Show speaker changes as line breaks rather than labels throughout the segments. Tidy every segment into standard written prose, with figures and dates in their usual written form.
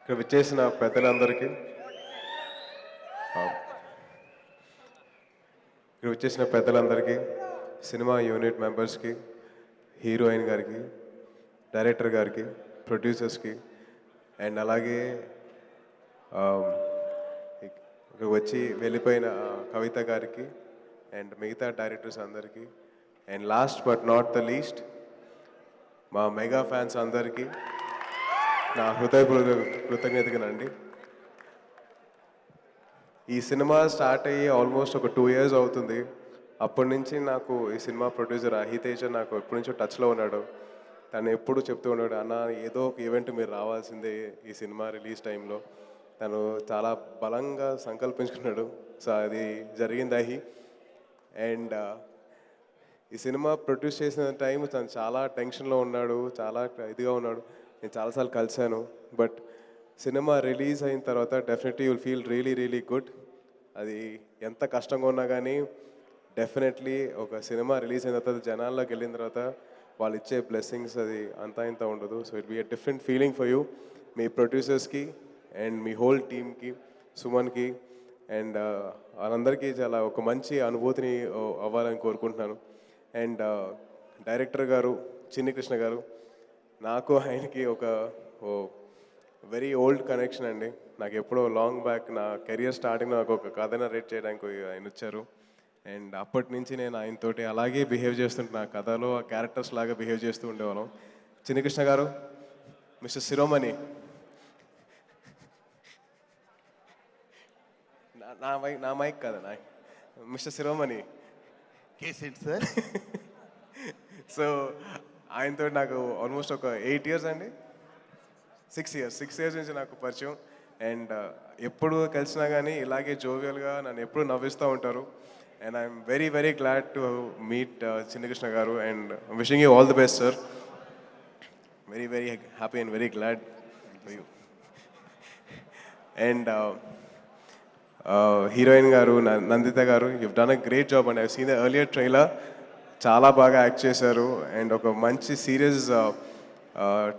ఇక్కడ విచ్చేసిన పెద్దలందరికీ ఇక్కడ విచ్చేసిన పెద్దలందరికీ సినిమా యూనిట్ మెంబర్స్కి హీరోయిన్ గారికి డైరెక్టర్ గారికి ప్రొడ్యూసర్స్కి అండ్ అలాగే ఇక్కడ వచ్చి వెళ్ళిపోయిన కవిత గారికి అండ్ మిగతా డైరెక్టర్స్ అందరికీ and last but not the least మా మెగా ఫ్యాన్స్ అందరికీ నా హృదయపూర్వక కృతజ్ఞతగానండి. ఈ సినిమా స్టార్ట్ అయ్యి ఆల్మోస్ట్ ఒక 2 years అవుతుంది. అప్పటి నుంచి నాకు ఈ సినిమా ప్రొడ్యూసర్ అహితేజ నాకు ఎప్పటి నుంచో టచ్లో ఉన్నాడు. తను ఎప్పుడు చెప్తూ ఉన్నాడు, అన్న ఏదో ఒక ఈవెంట్ మీరు రావాల్సిందే ఈ సినిమా రిలీజ్ టైంలో. తను చాలా బలంగా సంకల్పించుకున్నాడు. సో అది జరిగింది అహి. అండ్ ఈ సినిమా ప్రొడ్యూస్ చేసిన టైం తను చాలా టెన్షన్లో ఉన్నాడు, చాలా ఇదిగా ఉన్నాడు. నేను చాలాసార్లు కలిశాను. బట్ సినిమా రిలీజ్ అయిన తర్వాత definitely you'll feel really good. అది ఎంత కష్టంగా ఉన్నా కానీ డెఫినెట్లీ ఒక సినిమా రిలీజ్ అయిన తర్వాత జనాల్లోకి వెళ్ళిన తర్వాత వాళ్ళు ఇచ్చే బ్లెస్సింగ్స్ అది అంతా ఇంత ఉండదు. So it be a different feeling for you, మీ ప్రొడ్యూసర్స్కి అండ్ మీ హోల్ టీమ్కి, సుమన్కి అండ్ వాళ్ళందరికీ చాలా ఒక మంచి అనుభూతిని అవ్వాలని కోరుకుంటున్నాను. అండ్ డైరెక్టర్ గారు చిన్ని కృష్ణ గారు, నాకు ఆయనకి ఒక వెరీ ఓల్డ్ కనెక్షన్ అండి. నాకు ఎప్పుడో లాంగ్ బ్యాక్ నా కెరియర్ స్టార్టింగ్ నాకు ఒక కథ నరేట్ చేయడానికి ఆయన వచ్చారు. అండ్ అప్పటి నుంచి నేను ఆయనతోటి అలాగే బిహేవ్ చేస్తుంటే నా కథలో ఆ క్యారెక్టర్స్ లాగా బిహేవ్ చేస్తూ ఉండేవాళ్ళం. చిన్ని కృష్ణ గారు, మిస్టర్ శిరోమణి, నా మైక్ కదా నా మిస్టర్ శిరోమణి
కేసేంటి సార్?
సో ఆయనతో నాకు ఆల్మోస్ట్ ఒక 8 years అండి, 6 years నుంచి నాకు పరిచయం. అండ్ ఎప్పుడు కలిసినా కానీ ఇలాగే జోవియల్గా నన్ను ఎప్పుడు నవ్విస్తూ ఉంటారు. And I'm very glad to meet Chinnakrishna గారు and wishing you all the best sir. Very happy and very glad for you. And heroine గారు నందిత గారు, you've done a great job and I seen the earlier trailer. చాలా బాగా act చేశారు అండ్ ఒక మంచి serious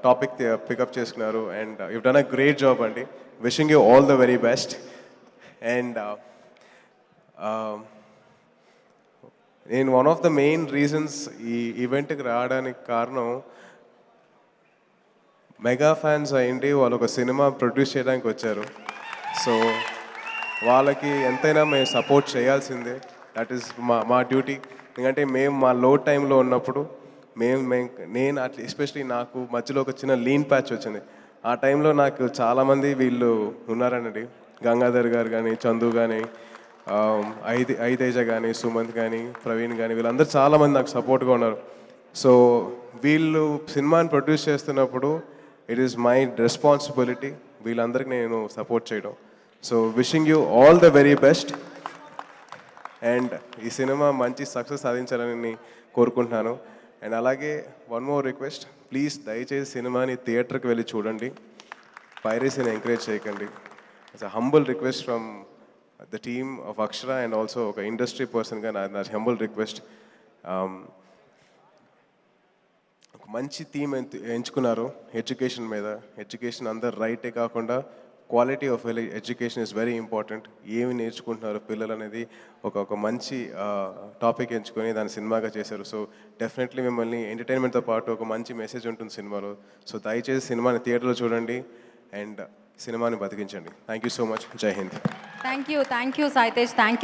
topic pickup చేసుకున్నారు. And you've done a great job అండి. Wishing you all the very best. And నేను one of the main reasons ఈ ఈవెంట్కి రావడానికి కారణం, మెగా ఫ్యాన్స్ అయ్యింది వాళ్ళు ఒక సినిమా ప్రొడ్యూస్ చేయడానికి వచ్చారు. సో వాళ్ళకి ఎంతైనా మేము సపోర్ట్ చేయాల్సిందే. దట్ ఈస్ మా డ్యూటీ. ఎందుకంటే మేము మా లో టైంలో ఉన్నప్పుడు నేను అట్లా ఎస్పెషలీ నాకు మధ్యలో ఒక చిన్న లీన్ ప్యాచ్ వచ్చింది. ఆ టైంలో నాకు చాలామంది వీళ్ళు ఉన్నారనండి, గంగాధర్ గారు కానీ, చందు కానీ, ఐతేజ కానీ, సుమంత్ కానీ, ప్రవీణ్ కానీ, వీళ్ళందరూ చాలామంది నాకు సపోర్ట్గా ఉన్నారు. సో వీళ్ళు సినిమాని ప్రొడ్యూస్ చేస్తున్నప్పుడు ఇట్ ఈస్ మై రెస్పాన్సిబిలిటీ వీళ్ళందరికీ నేను సపోర్ట్ చేయడం. So wishing you all the very best. And ఈ సినిమా మంచి సక్సెస్ సాధించాలని కోరుకుంటున్నాను. అండ్ అలాగే వన్ మోర్ రిక్వెస్ట్, ప్లీజ్ దయచేసి సినిమాని థియేటర్కి వెళ్ళి చూడండి, పైరసీని ఎంకరేజ్ చేయకండి. It's a humble request from the team of Akshara and also ఒక ఇండస్ట్రీ పర్సన్గా నా హంబుల్ రిక్వెస్ట్. ఒక మంచి థీమ్ ఎంచుకున్నారు ఎడ్యుకేషన్ మీద. ఎడ్యుకేషన్ అందరు రైటే కాకుండా quality of education is very important. ఏమి నేర్చుకుంటున్నారు పిల్లలు అనేది ఒక మంచి టాపిక్ ఎంచుకొని దాన్ని సినిమాగా చేశారు. సో డెఫినెట్లీ మిమ్మల్ని ఎంటర్టైన్మెంట్తో పాటు ఒక మంచి మెసేజ్ ఉంటుంది సినిమాలో. సో దయచేసి సినిమాని థియేటర్లో చూడండి అండ్ సినిమాని బతికించండి. Thank you so much. జై Hind.
Thank you Saitej. Thank you.